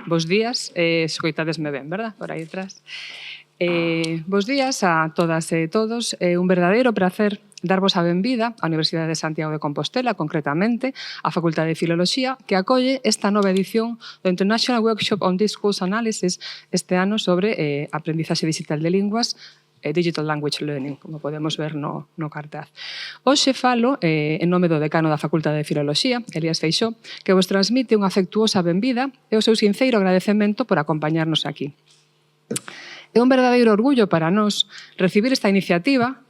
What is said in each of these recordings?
Bos días, escoitadesme ben, verdad? Por aí atrás. Bos días a todas e todos. É un verdadeiro placer darvos a benvida á Universidade de Santiago de Compostela, concretamente á Facultade de Filoloxía, que acolle esta nova edición do International Workshop on Discourse Analysis este ano sobre aprendizaxe digital de linguas e Digital Language Learning, como podemos ver no cartaz. Hoxe falo, en nome do decano da Facultade de Filoloxía, Elías Feixó, que vos transmite unha afectuosa benvida e o seu sinceiro agradecemento por acompañarnos aquí. É un verdadeiro orgullo para nós recibir esta iniciativa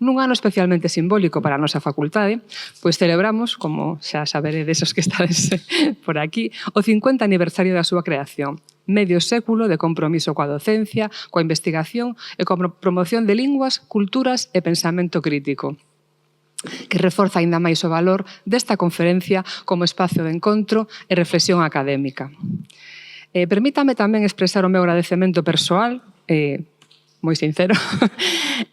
nun ano especialmente simbólico para a nosa facultade, pois celebramos, como xa saberedes os que estades por aquí, o 50 aniversario da súa creación. Medio século de compromiso coa docencia, coa investigación e coa promoción de linguas, culturas e pensamento crítico, que reforza aínda máis o valor desta conferencia como espazo de encontro e reflexión académica. Permítame tamén expresar o meu agradecemento persoal, moi sincero,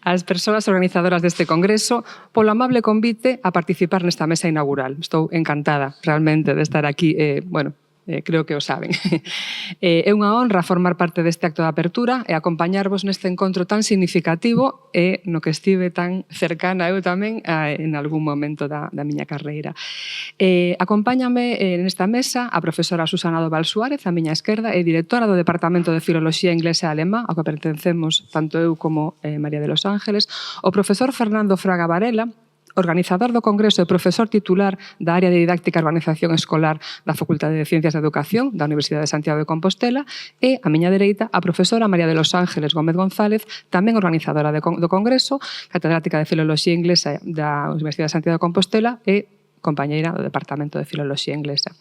ás persoas organizadoras deste congreso polo amable convite a participar nesta mesa inaugural. Estou encantada realmente de estar aquí, creo que o saben. É unha honra formar parte deste acto de apertura e acompañarvos neste encontro tan significativo e no que estive tan cercana eu tamén en algún momento da miña carreira. Acompáñame nesta mesa a profesora Susana Doval Suárez, a miña esquerda, e directora do Departamento de Filoloxía Inglesa e Alemá, ao que pertencemos tanto eu como María de los Ángeles, o profesor Fernando Fraga Varela, organizador do Congreso e profesor titular da Área de Didáctica e Organización Escolar da Facultade de Ciencias de Educación da Universidade de Santiago de Compostela, e, a miña dereita, a profesora María de los Ángeles Gómez González, tamén organizadora do Congreso, catedrática de Filoloxía Inglesa da Universidade de Santiago de Compostela e compañeira do Departamento de Filoloxía Inglesa.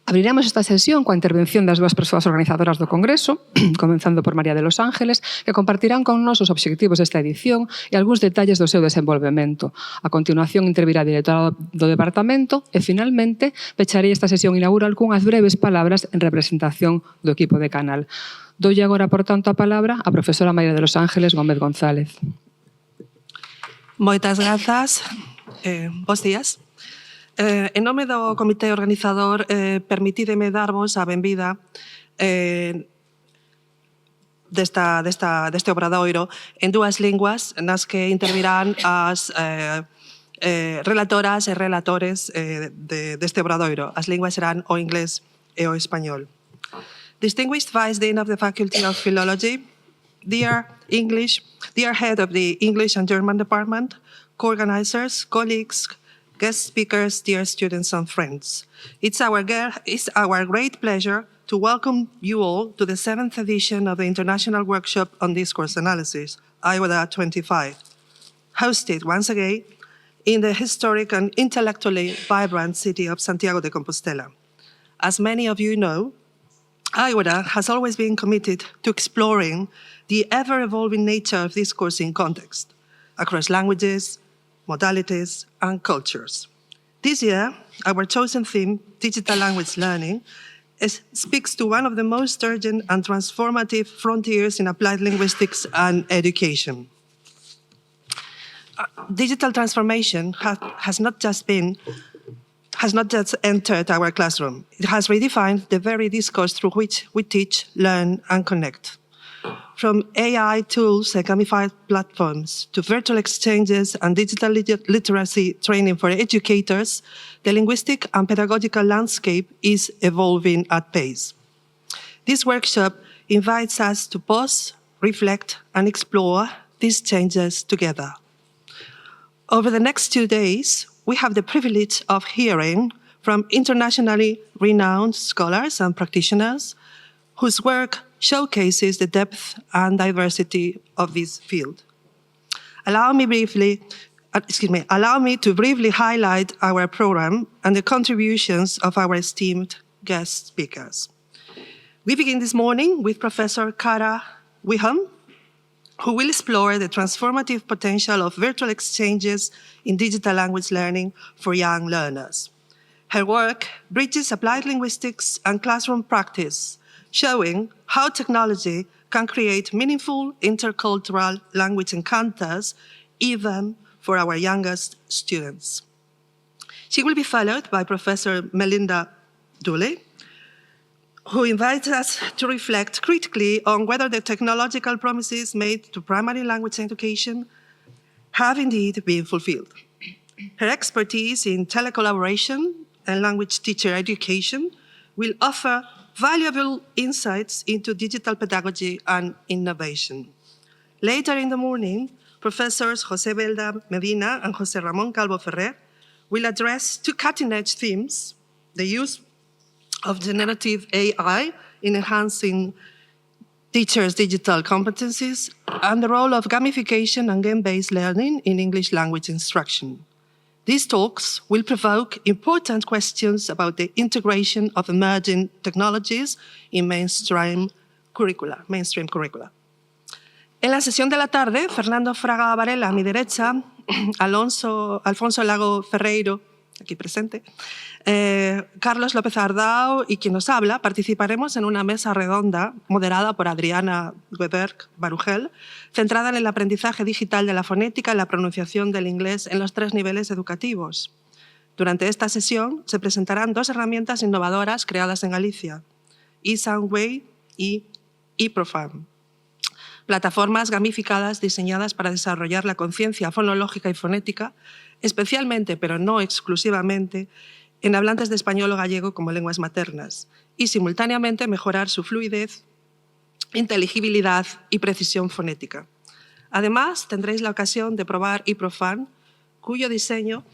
Abriremos esta sesión coa intervención das dúas persoas organizadoras do Congreso, comenzando por María de los Ángeles, que compartirán con nós os obxectivos desta edición e algúns detalles do seu desenvolvemento. A continuación intervirá a directora do Departamento e, finalmente, pecharei esta sesión inaugural cunhas breves palabras en representación do equipo de Canal. Doulle agora, por tanto, a palabra á profesora María de los Ángeles Gómez González. Moitas grazas. Bos días. En nome do comité organizador, permitídeme darvos a benvida deste obradoiro en dúas linguas nas que intervirán as relatoras e relatores deste obradoiro. As linguas serán o inglés e o español. Distinguished Vice Dean of the Faculty of Philology, dear head of the English and German Department, co-organizers, colleagues, guest speakers, dear students and friends. It's our great pleasure to welcome you all to the 7th edition of the International Workshop on Discourse Analysis, IWADA 25, hosted once again in the historic and intellectually vibrant city of Santiago de Compostela. As many of you know, IWADA has always been committed to exploring the ever-evolving nature of discourse in context, across languages, modalities, and cultures. This year, our chosen theme, Digital Language Learning, speaks to one of the most urgent and transformative frontiers in applied linguistics and education. Digital transformation has not just entered our classroom. It has redefined the very discourse through which we teach, learn, and connect. From AI tools and gamified platforms to virtual exchanges and digital literacy training for educators, the linguistic and pedagogical landscape is evolving at pace. This workshop invites us to pause, reflect, and explore these changes together. Over the next 2 days, we have the privilege of hearing from internationally renowned scholars and practitioners whose work showcases the depth and diversity of this field. Allow me to briefly highlight our program and the contributions of our esteemed guest speakers. We begin this morning with Professor Kara Wiham, who will explore the transformative potential of virtual exchanges in digital language learning for young learners. Her work bridges applied linguistics and classroom practice, showing how technology can create meaningful intercultural language encounters even for our youngest students. She will be followed by Professor Melinda Dooley, who invites us to reflect critically on whether the technological promises made to primary language education have indeed been fulfilled. Her expertise in telecollaboration and language teacher education will offer valuable insights into digital pedagogy and innovation. Later in the morning, Professors José Belda Medina and José Ramón Calvo Ferrer will address two cutting-edge themes: the use of generative AI in enhancing teachers' digital competencies and the role of gamification and game-based learning in English language instruction. These talks will provoke important questions about the integration of emerging technologies in mainstream curricula. En la sesión de la tarde, Fernando Fraga Varela a mi derecha, Alfonso Lago Ferreiro, aquí presente, Carlos López Ardao y quien nos habla, participaremos en una mesa redonda moderada por Adriana Gueberg Barugel, centrada en el aprendizaje digital de la fonética y la pronunciación del inglés en los 3 niveles educativos. Durante esta sesión se presentarán 2 herramientas innovadoras creadas en Galicia, eSoundWay y eProfan, plataformas gamificadas diseñadas para desarrollar la conciencia fonológica y fonética, especialmente, pero no exclusivamente, en hablantes de español o gallego como lenguas maternas, y simultáneamente mejorar su fluidez, inteligibilidad y precisión fonética. Además, tendréis la ocasión de probar eProfan, cuyo diseño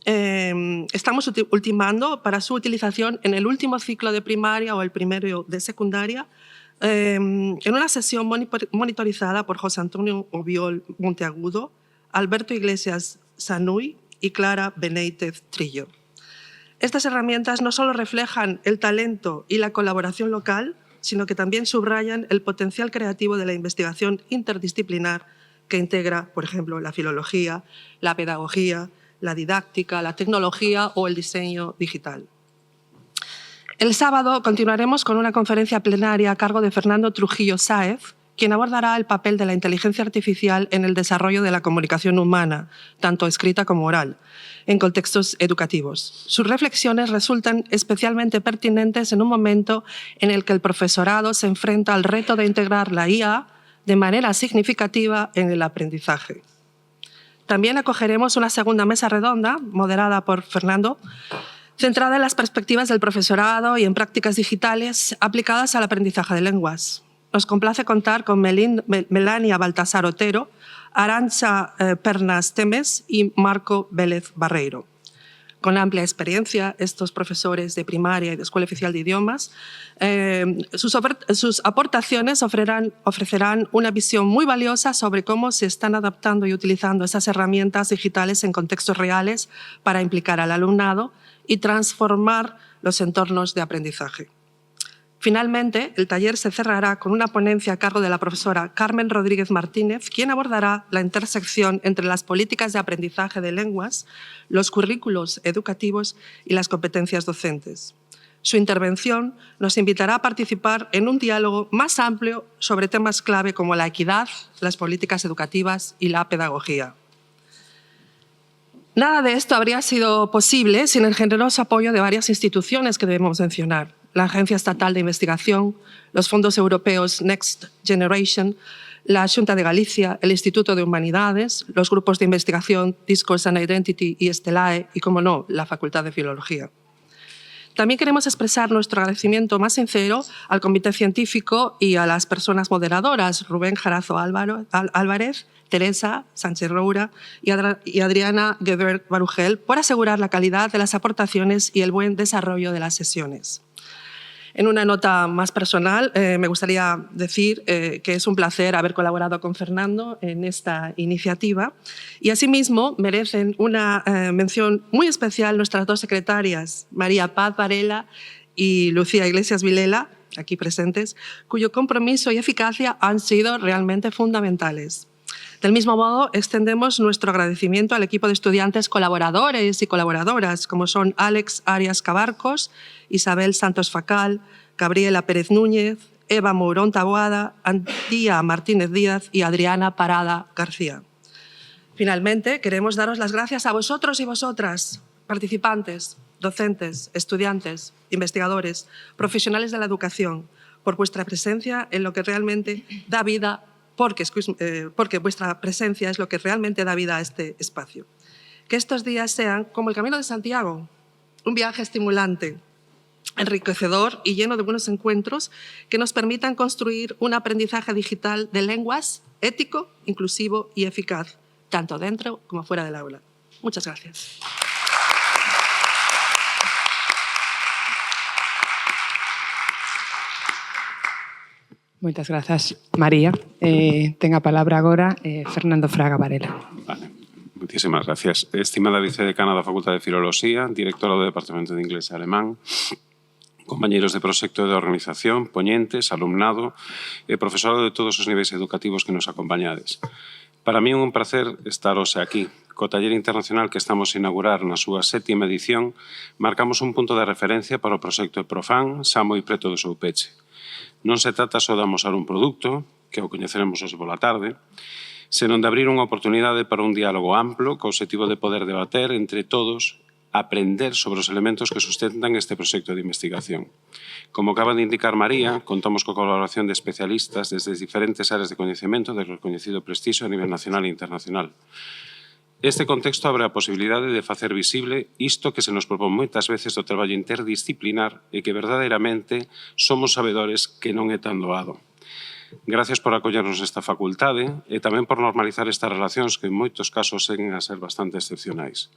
estamos ultimando para su utilización en el último ciclo de primaria o el primero de secundaria, en una sesión monitorizada por José Antonio Obiol Monteagudo, Alberto Iglesias Sanuy y Clara Benítez Trillo. Estas herramientas no solo reflejan el talento y la colaboración local, sino que también subrayan el potencial creativo de la investigación interdisciplinar que integra, por ejemplo, la filología, la pedagogía, la didáctica, la tecnología o el diseño digital. El sábado continuaremos con una conferencia plenaria a cargo de Fernando Trujillo Sáez, quien abordará el papel de la inteligencia artificial en el desarrollo de la comunicación humana, tanto escrita como oral, en contextos educativos. Sus reflexiones resultan especialmente pertinentes en un momento en el que el profesorado se enfrenta al reto de integrar la IA de manera significativa en el aprendizaje. También acogeremos una segunda mesa redonda, moderada por Fernando, centrada en las perspectivas del profesorado y en prácticas digitales aplicadas al aprendizaje de lenguas. Nos complace contar con Melania Baltasar Otero, Arantxa Pernas Temes y Marco Vélez Barreiro. Con amplia experiencia, estos profesores de primaria y de Escuela Oficial de Idiomas, sus aportaciones ofrecerán una visión muy valiosa sobre cómo se están adaptando y utilizando esas herramientas digitales en contextos reales para implicar al alumnado y transformar los entornos de aprendizaje. Finalmente, el taller se cerrará con una ponencia a cargo de la profesora Carmen Rodríguez Martínez, quien abordará la intersección entre las políticas de aprendizaje de lenguas, los currículos educativos y las competencias docentes. Su intervención nos invitará a participar en un diálogo más amplio sobre temas clave como la equidad, las políticas educativas y la pedagogía. Nada de esto habría sido posible sin el generoso apoyo de varias instituciones que debemos mencionar: la Agencia Estatal de Investigación, los fondos europeos Next Generation, la Xunta de Galicia, el Instituto de Humanidades, los grupos de investigación Discourse and Identity y Estelae y, como no, la Facultad de Filología. También queremos expresar nuestro agradecimiento más sincero al Comité Científico y a las personas moderadoras, Rubén Jarazo Álvarez, Teresa Sánchez Roura y Adriana Geberg Barugel, por asegurar la calidad de las aportaciones y el buen desarrollo de las sesiones. En una nota más personal, me gustaría decir que es un placer haber colaborado con Fernando en esta iniciativa y asimismo merecen una mención muy especial nuestras 2 secretarias, María Paz Varela y Lucía Iglesias Vilela, aquí presentes, cuyo compromiso y eficacia han sido realmente fundamentales. Del mismo modo, extendemos nuestro agradecimiento al equipo de estudiantes colaboradores y colaboradoras, como son Alex Arias Cabarcos, Isabel Santos Facal, Gabriela Pérez Núñez, Eva Mourón Taboada, Antía Martínez Díaz y Adriana Parada García. Finalmente, queremos daros las gracias a vosotros y vosotras, participantes, docentes, estudiantes, investigadores, profesionales de la educación, por vuestra presencia en lo que realmente da vida, porque vuestra presencia es lo que realmente da vida a este espacio. Que estos días sean como el Camino de Santiago, un viaje estimulante, enriquecedor y lleno de buenos encuentros que nos permitan construir un aprendizaje digital de lenguas ético, inclusivo y eficaz, tanto dentro como fuera del aula. Muchas gracias. Moitas grazas, María. Ten a palabra agora Fernando Fraga Varela. Vale. Muchísimas gracias. Estimada vicedecana da Facultade de Filoloxía, directora do Departamento de Inglés e Alemán, compañeiros de proxecto de organización, poñentes, alumnado e profesorado de todos os niveis educativos que nos acompañades. Para mí é un placer estar hoxe aquí. Co taller internacional que estamos a inaugurar na súa 7ª edición, marcamos un punto de referencia para o proxecto Profan, xa moi preto do seu peche. Non se trata só de amosar un produto, que o coñeceremos hoxe pola tarde, senón de abrir unha oportunidade para un diálogo amplo co objetivo de poder debater entre todos, aprender sobre os elementos que sustentan este proxecto de investigación. Como acaba de indicar María, contamos coa colaboración de especialistas desde diferentes áreas de coñecemento de recoñecido prestixio a nivel nacional e internacional. Este contexto abre a posibilidade de facer visible isto que se nos propón moitas veces do traballo interdisciplinar e que verdadeiramente somos sabedores que non é tan doado. Gracias por acollernos esta facultade e tamén por normalizar estas relacións que en moitos casos seguen a ser bastante excepcionais.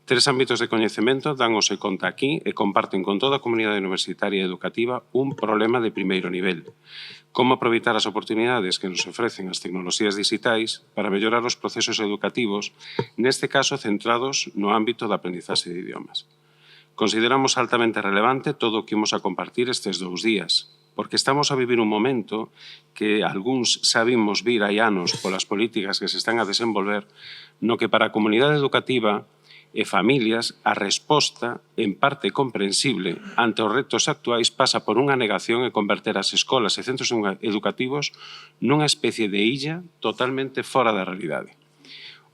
3 ámbitos de coñecemento dan ose conta aquí e comparten con toda a comunidade universitaria e educativa un problema de primeiro nivel. Como aproveitar as oportunidades que nos ofrecen as tecnoloxías digitais para mellorar os procesos educativos, neste caso centrados no ámbito da aprendizaxe de idiomas. Consideramos altamente relevante todo o que imos a compartir estes 2 días, porque estamos a vivir un momento que algúns sabimos vir hai anos polas políticas que se están a desenvolver, no que para a comunidade educativa e familias, a resposta, en parte comprensible, ante os retos actuais pasa por unha negación e converter as escolas e centros educativos nunha especie de illa totalmente fora da realidade.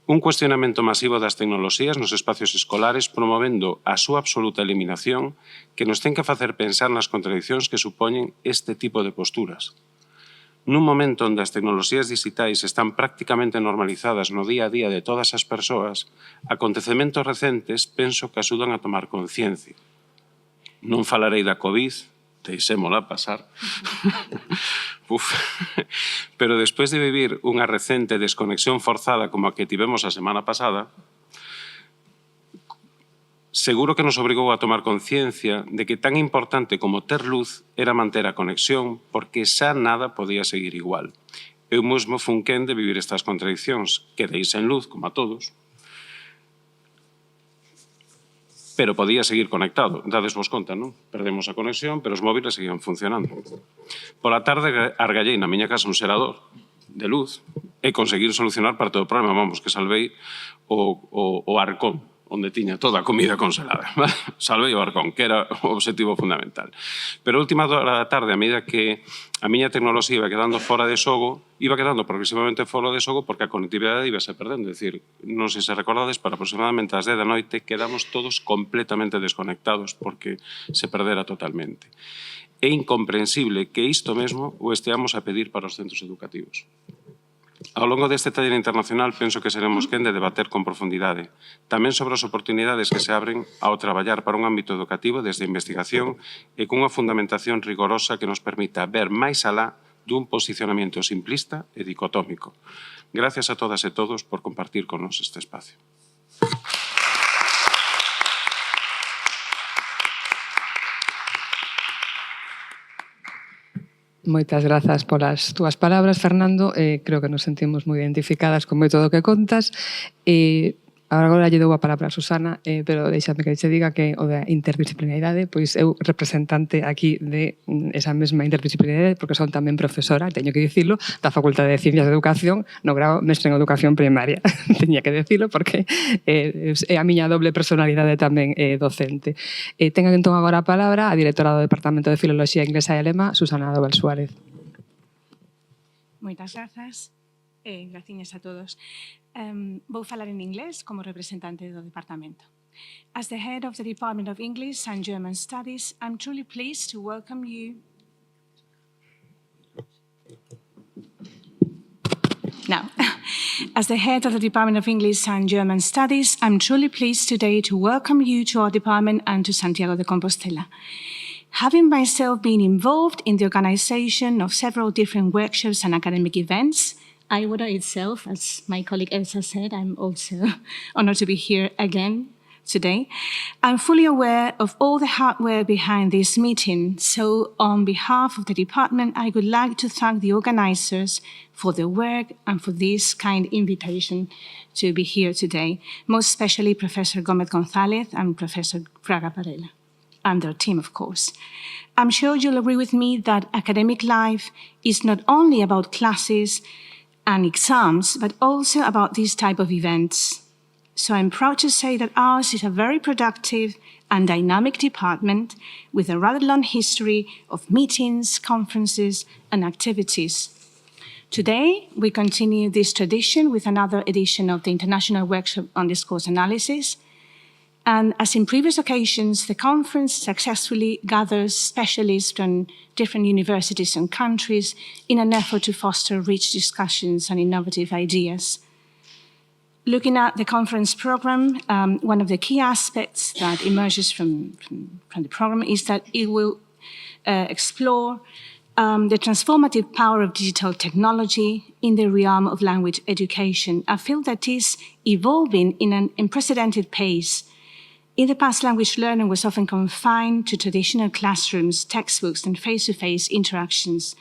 Un cuestionamento masivo das tecnoloxías nos espacios escolares promovendo a súa absoluta eliminación que nos ten que facer pensar nas contradicións que supoñen este tipo de posturas. Nun momento onde as tecnoloxías digitais están prácticamente normalizadas no día a día de todas as persoas, acontecementos recentes penso que axudan a tomar conciencia. Non falarei da COVID, deixémola pasar, pero despois de vivir unha recente desconexión forzada como a que tivemos a semana pasada, seguro que nos obrigou a tomar conciencia de que tan importante como ter luz era manter a conexión porque xa nada podía seguir igual. Eu mesmo fun quen de vivir estas contradicións, quedei sen luz, como a todos, pero podía seguir conectado. Dades vos conta, non? Perdemos a conexión, pero os móviles seguían funcionando. Pola tarde argallei na miña casa un xerador de luz e conseguir solucionar parte do problema, vamos, que salvei o arcón onde tiña toda a comida congelada. Salvei o arcón, que era o objetivo fundamental. Pero a última hora da tarde, a medida que a miña tecnoloxía iba quedando fora de xogo, iba quedando progresivamente fora de xogo porque a conectividade iba se perdendo. É dicir, non sei se recordades, para aproximadamente as 10 da noite quedamos todos completamente desconectados porque se perdera totalmente. É incomprensible que isto mesmo o esteamos a pedir para os centros educativos. Ao longo deste taller internacional penso que seremos quen de debater con profundidade, tamén sobre as oportunidades que se abren ao traballar para un ámbito educativo desde a investigación e cunha fundamentación rigorosa que nos permita ver máis alá dun posicionamento simplista e dicotómico. Gracias a todas e todos por compartir con nos este espacio. Moitas grazas polas túas palabras, Fernando. Creo que nos sentimos moi identificadas con moito do que contas. Agora lle dou a palabra a Susana, pero deixame que che diga que o da interdisciplinaridade, pois eu representante aquí de esa mesma interdisciplinaridade, porque son tamén profesora, teño que dicilo, da Facultade de Ciencias de Educación, no grao mestre en Educación Primaria. Teña que dicilo porque é a miña doble personalidade tamén docente. Tengo entón agora a palabra a directora do Departamento de Filoloxía Inglesa e Alemá, Susana Doval Suárez. Moitas grazas. Graciñas a todos. Vou falar en inglés como representante do departamento. As the head of the Department of English and German Studies, I'm truly pleased to welcome you. Now, as the head of the Department of English and German Studies, I'm truly pleased today to welcome you to our department and to Santiago de Compostela. Having myself been involved in the organization of several different workshops and academic events, IWODA itself, as my colleague Elsa said, I'm also honored to be here again today. I'm fully aware of all the hard work behind this meeting, so on behalf of the department, I would like to thank the organizers for their work and for this kind invitation to be here today, most especially Professor Gomez Gonzalez and Professor Fraga Parella, and their team, of course. I'm sure you'll agree with me that academic life is not only about classes and exams, but also about these type of events. So I'm proud to say that ours is a very productive and dynamic department with a rather long history of meetings, conferences, and activities. Today, we continue this tradition with another edition of the International Workshop on Discourse Analysis. And as in previous occasions, the conference successfully gathers specialists from different universities and countries in an effort to foster rich discussions and innovative ideas. Looking at the conference program, one of the key aspects that emerges from the program is that it will explore the transformative power of digital technology in the realm of language education, a field that is evolving in an unprecedented pace. In the past, language learning was often confined to traditional classrooms, textbooks, and face-to-face interactions.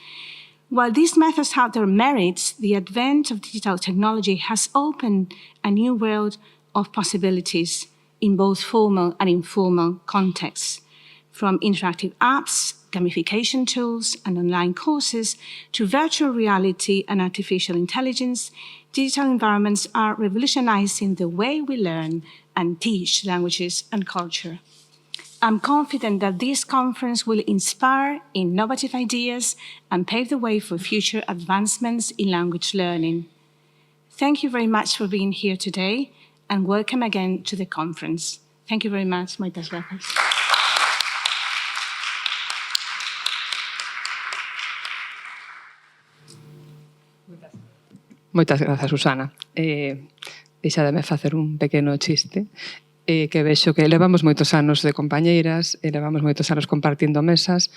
While these methods have their merits, the advent of digital technology has opened a new world of possibilities in both formal and informal contexts. From interactive apps, gamification tools, and online courses to virtual reality and artificial intelligence, digital environments are revolutionizing the way we learn and teach languages and culture. I'm confident that this conference will inspire innovative ideas and pave the way for future advancements in language learning. Thank you very much for being here today, and welcome again to the conference. Thank you very much. Muchas gracias. Moitas grazas, Susana. Deixademe facer un pequeno chiste, que vexo que levamos moitos anos de compañeiras, e levamos moitos anos compartindo mesas,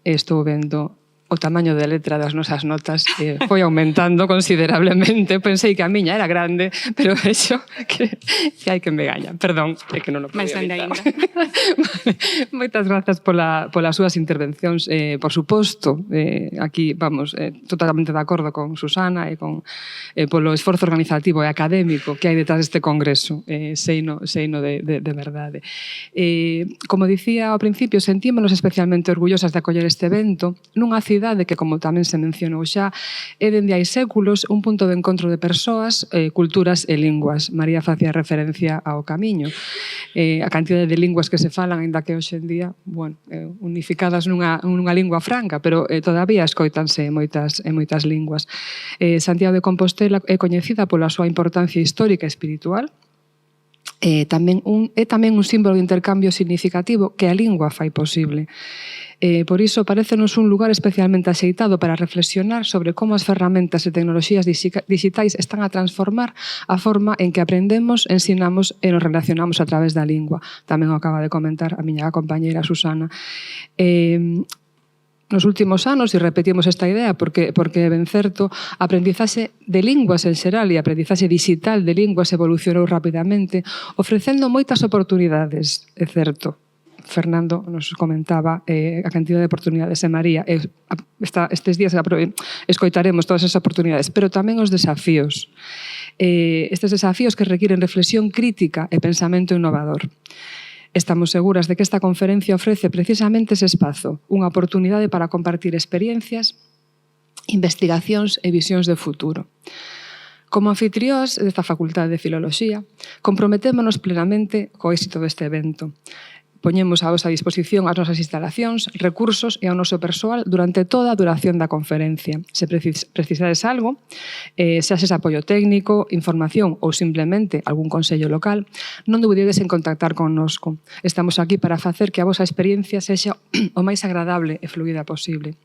e estou vendo o tamaño de letra das nosas notas foi aumentando considerablemente. Pensei que a miña era grande, pero vexo que hai que me gaña. Perdón, é que non o podía evitar. Moitas grazas polas súas intervencións. Por suposto, aquí vamos totalmente de acordo con Susana e polo esforzo organizativo e académico que hai detrás deste congreso. Seino de verdade. Como dicía ao principio, sentímonos especialmente orgullosas de acoller este evento nunha cidade que, como tamén se mencionou xa, é dende hai séculos un punto de encontro de persoas, culturas e linguas. María facía referencia ao Camiño. A cantidade de linguas que se falan, ainda que hoxe en día, unificadas nunha lingua franca, pero todavía escoitanse moitas linguas. Santiago de Compostela é coñecida pola súa importancia histórica e espiritual. É tamén un símbolo de intercambio significativo que a lingua fai posible. Por iso, parécenos un lugar especialmente axeitado para reflexionar sobre como as ferramentas e tecnoloxías digitais están a transformar a forma en que aprendemos, ensinamos e nos relacionamos a través da lingua. Tamén o acaba de comentar a miña compañeira Susana. Nos últimos anos, e repetimos esta idea porque é ben certo, a aprendizaxe de linguas en xeral e a aprendizaxe digital de linguas evolucionou rapidamente, ofrecendo moitas oportunidades, é certo. Fernando nos comentaba a cantidad de oportunidades e María. Estes días escoitaremos todas esas oportunidades, pero tamén os desafíos. Estes desafíos que requiren reflexión crítica e pensamento innovador. Estamos seguras de que esta conferencia ofrece precisamente ese espazo, unha oportunidade para compartir experiencias, investigacións e visións de futuro. Como anfitrións desta Facultade de Filoloxía, comprometémonos plenamente co éxito deste evento. Poñemos a vosa disposición as nosas instalacións, recursos e ao noso persoal durante toda a duración da conferencia. Se precisades algo, se haces apoio técnico, información ou simplemente algún consello local, non dubidedes en contactar connosco. Estamos aquí para facer que a vosa experiencia sexa o máis agradable e fluida posible.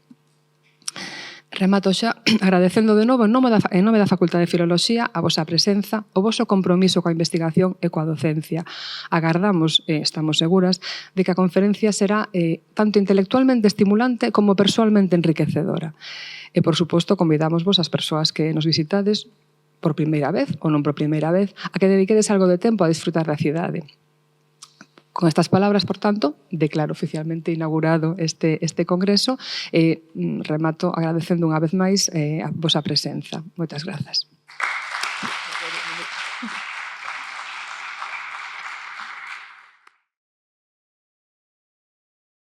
Remato xa agradecendo de novo en nome da Facultade de Filoloxía a vosa presenza, o voso compromiso coa investigación e coa docencia. Agardamos, estamos seguras, de que a conferencia será tanto intelectualmente estimulante como persoalmente enriquecedora. E, por suposto, convidamos vos as persoas que nos visitades por primeira vez ou non por primeira vez a que dediquedes algo de tempo a disfrutar da cidade. Con estas palabras, por tanto, declaro oficialmente inaugurado este congreso e remato agradecendo unha vez máis a vosa presenza. Moitas grazas.